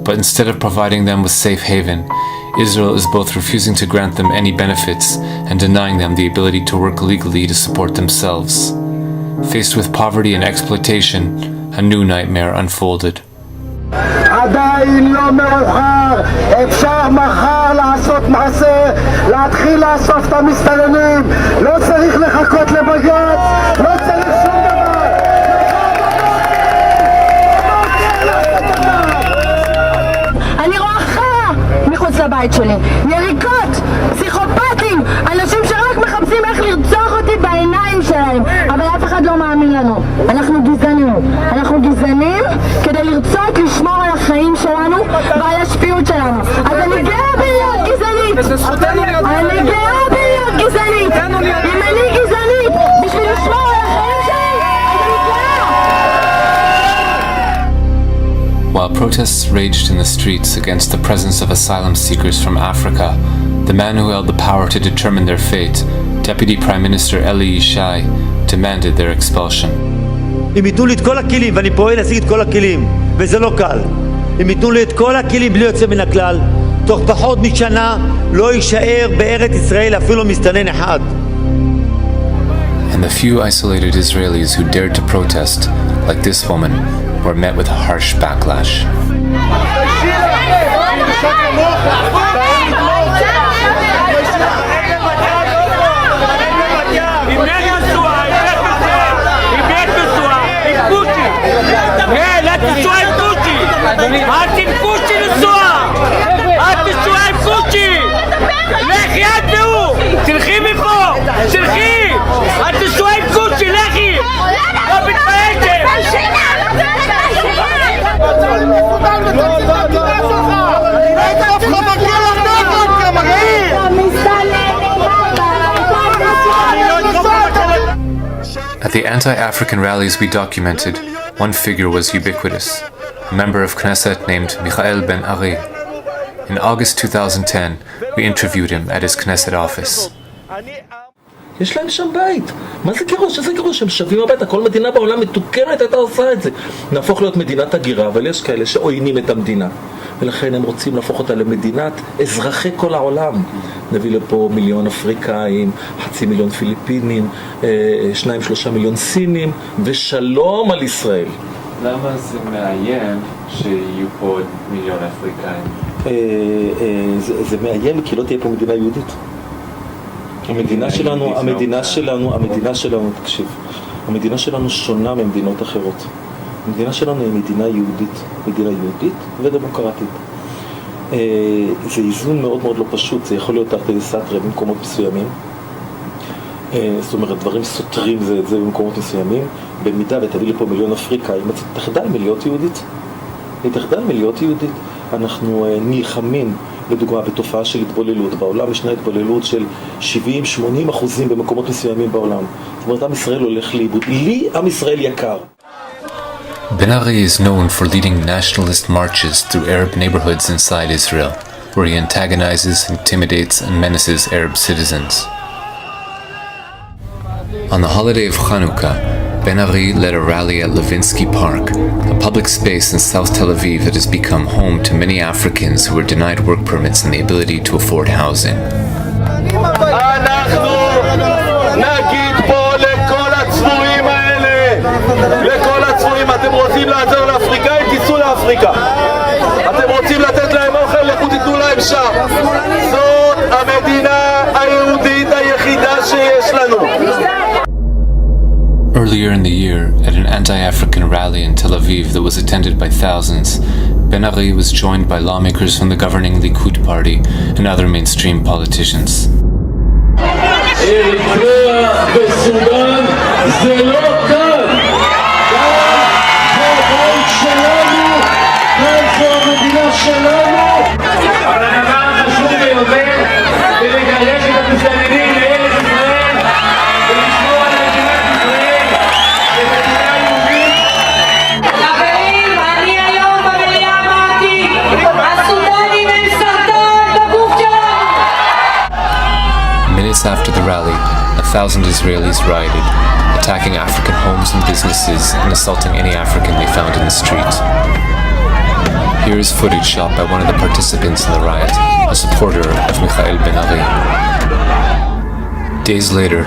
but instead of providing them with safe haven, Israel is both refusing to grant them any benefits and denying them the ability to work legally to support themselves. Faced with poverty and exploitation, a new nightmare unfolded. עדיין לא מאוחר, אפשר מחר לעשות מעשה, להתחיל לאסוף את המסתננים, לא צריך לחכות לבג"ץ, לא צריך שום דבר. אני רואה חרא מחוץ לבית שלי, יריקות, פסיכופטים, אנשים שרק מחפשים איך לרצוח אותי בעיניים שלהם, אבל אף אחד לא מאמין לנו. אנחנו גזענים כדי לרצות לשמור על החיים שלנו ועל השפיות שלנו. אז אני גאה בלהיות גזענית, אני גאה בלהיות גזענית. אם אני גזענית בשביל לשמור על החיים שלי, אני גאה. While protests raged in the streets against the presence of asylum seekers from Africa, the man who held the power to determine their fate, Deputy Prime Minister Eli Yishai, demanded their expulsion. אם ייתנו לי את כל הכלים, ואני פועל להשיג את כל הכלים, וזה לא קל, אם ייתנו לי את כל הכלים בלי יוצא מן הכלל, תוך פחות משנה לא יישאר בארץ ישראל אפילו מסתנן אחד. And the few isolated Israelis who dared to protest, like this woman, were met with a harsh backlash. At the anti-African rallies we documented, one figure was ubiquitous, a member of Knesset named Michael Ben-Ari. In August 2010, we interviewed him at his Knesset office. יש להם שם בית. מה זה גירוש? איזה גירוש? הם שווים הביתה. כל מדינה בעולם מתוקנת הייתה עושה את זה. נהפוך להיות מדינת הגירה, אבל יש כאלה שעוינים את המדינה. ולכן הם רוצים להפוך אותה למדינת אזרחי כל העולם. נביא לפה 1,000,000 אפריקאים, 500,000 פיליפינים, 2-3 מיליון סינים, ושלום על ישראל. למה זה מאיים שיהיו פה 1,000,000 אפריקאים? זה מאיים כי לא תהיה פה מדינה יהודית. המדינה שלנו, תקשיב, המדינה שלנו שונה ממדינות אחרות. המדינה שלנו היא מדינה יהודית ודמוקרטית. זה איזון מאוד מאוד לא פשוט, זה יכול להיות תחת איזה סטרה במקומות מסוימים. זאת אומרת, דברים סותרים זה את זה במקומות מסוימים. במידה ותביא לפה 1,000,000 אפריקאים, תחדל מלהיות יהודית. אנחנו נלחמים, לדוגמה, בתופעה של התבוללות. בעולם ישנה התבוללות של 70-80% במקומות מסוימים בעולם. זאת אומרת, עם ישראל הולך לאיבוד. לי עם ישראל יקר. Ben-Ari is known for leading nationalist marches through Arab neighborhoods inside Israel, where he antagonizes, intimidates, and menaces Arab citizens. On the holiday of Chanukah, Ben-Ari led a rally at Levinsky Park, a public space in South Tel Aviv that has become home to many Africans who were denied work permits and the ability to afford housing. אתם רוצים לעזור לאפריקאים, תיסעו לאפריקה. אתם רוצים לתת להם אוכל, לכו תיתנו להם שם. זאת המדינה היהודית היחידה שיש לנו. Earlier in the year, at an anti-African rally in Tel Aviv that was attended by thousands, Ben-Ari was joined by lawmakers from the governing Likud party and other mainstream politicians. Minutes after the rally, 1,000 Israelis rioted, attacking African homes and businesses and assaulting any African they found in the street. Here is footage shot by one of the participants in the riot, a supporter of Mikhail Ben-Ari. Days later,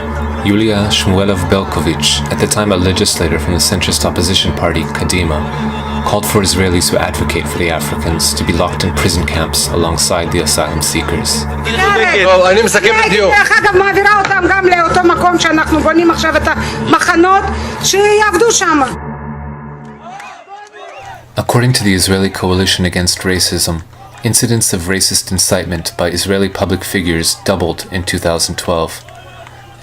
Yulia Shmuelov-Belkovich, at the time a legislator from the centrist opposition party, Kadima, called for Israelis who advocate for the Africans to be locked in prison camps alongside the asylum seekers. אני מסכם בדיוק. דרך אגב מעבירה אותם גם לאותו מקום שאנחנו בונים עכשיו את המחנות שיעבדו שם. According to the Israeli Coalition Against Racism, incidents of racist incitement by Israeli public figures doubled in 2012.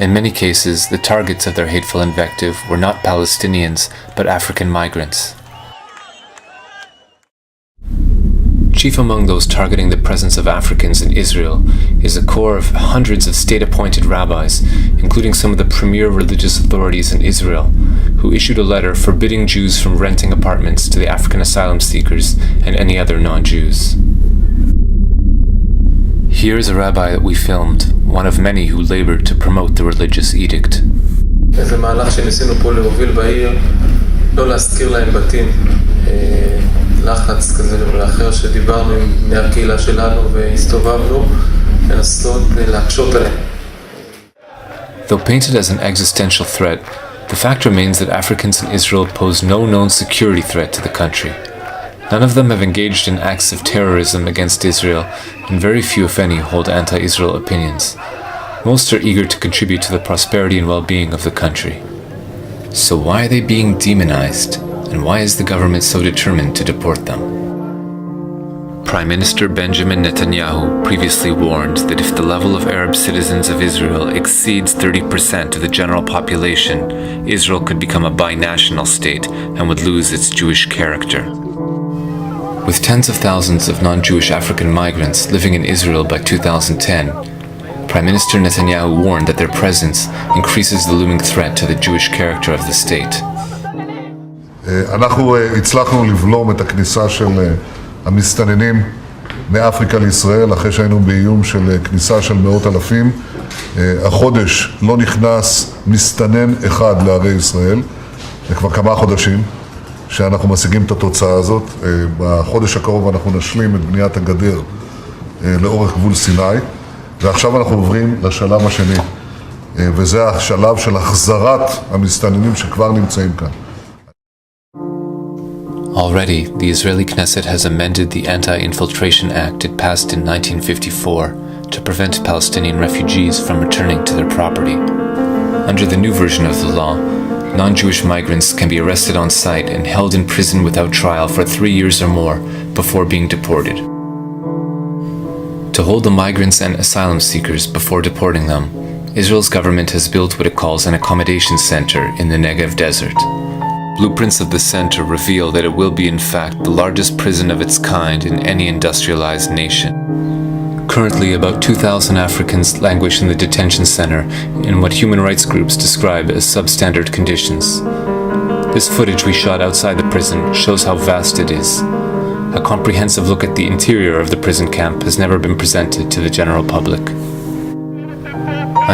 In many cases, the targets of their hateful invective were not Palestinians, but African migrants. Chief among those targeting the presence of Africans in Israel is a corps of hundreds of state-appointed rabbis, including some of the premier religious authorities in Israel, who issued a letter forbidding Jews from renting apartments to the African asylum seekers and any other non-Jews. Here is a rabbi that we filmed, one of many who labored to promote the religious edict. זה מהלך שניסינו פה להוביל בעיר, לא להזכיר להם בתים, לחץ כזה ואחר שדיברנו עם בני הקהילה שלנו והסתובבנו, לנסות להקשות עליהם. Though painted as an existential threat, the fact remains that Africans in Israel pose no known security threat to the country. None of them have engaged in acts of terrorism against Israel, and very few, if any, hold anti-Israel opinions. Most are eager to contribute to the prosperity and well-being of the country. So why are they being demonized, and why is the government so determined to deport them? Prime Minister Benjamin Netanyahu previously warned that if the level of Arab citizens of Israel exceeds 30% of the general population, Israel could become a binational state and would lose its Jewish character. With tens of thousands of non-Jewish African migrants living in Israel by 2010, Prime Minister Netanyahu warned that their presence increases the looming threat to the Jewish character of the state. אנחנו הצלחנו לבלום את הכניסה של המסתננים מאפריקה לישראל, אחרי שהיינו באיום של כניסה של מאות אלפים. החודש לא נכנס מסתנן אחד לערי ישראל, זה כבר כמה חודשים שאנחנו משיגים את התוצאה הזאת. בחודש הקרוב אנחנו נשלים את בניית הגדר לאורך גבול סיני, ועכשיו אנחנו עוברים לשלב השני, וזה השלב של החזרת המסתננים שכבר נמצאים כאן. Already, the Israeli Knesset has amended the Anti-Infiltration Act it passed in 1954 to prevent Palestinian refugees from returning to their property. Under the new version of the law, non-Jewish migrants can be arrested on site and held in prison without trial for 3 years or more before being deported. To hold the migrants and asylum seekers before deporting them, Israel's government has built what it calls an accommodation center in the Negev desert. Blueprints of the center reveal that it will be in fact the largest prison of its kind in any industrialized nation. Currently, about 2,000 Africans languish in the detention center in what human rights groups describe as substandard conditions. This footage we shot outside the prison shows how vast it is. A comprehensive look at the interior of the prison camp has never been presented to the general public.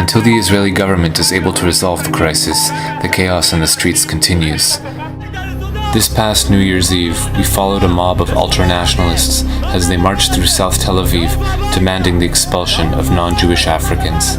Until the Israeli government is able to resolve the crisis, the chaos in the streets continues. This past New Year's Eve, we followed a mob of ultra-nationalists as they marched through South Tel Aviv, demanding the expulsion of non-Jewish Africans.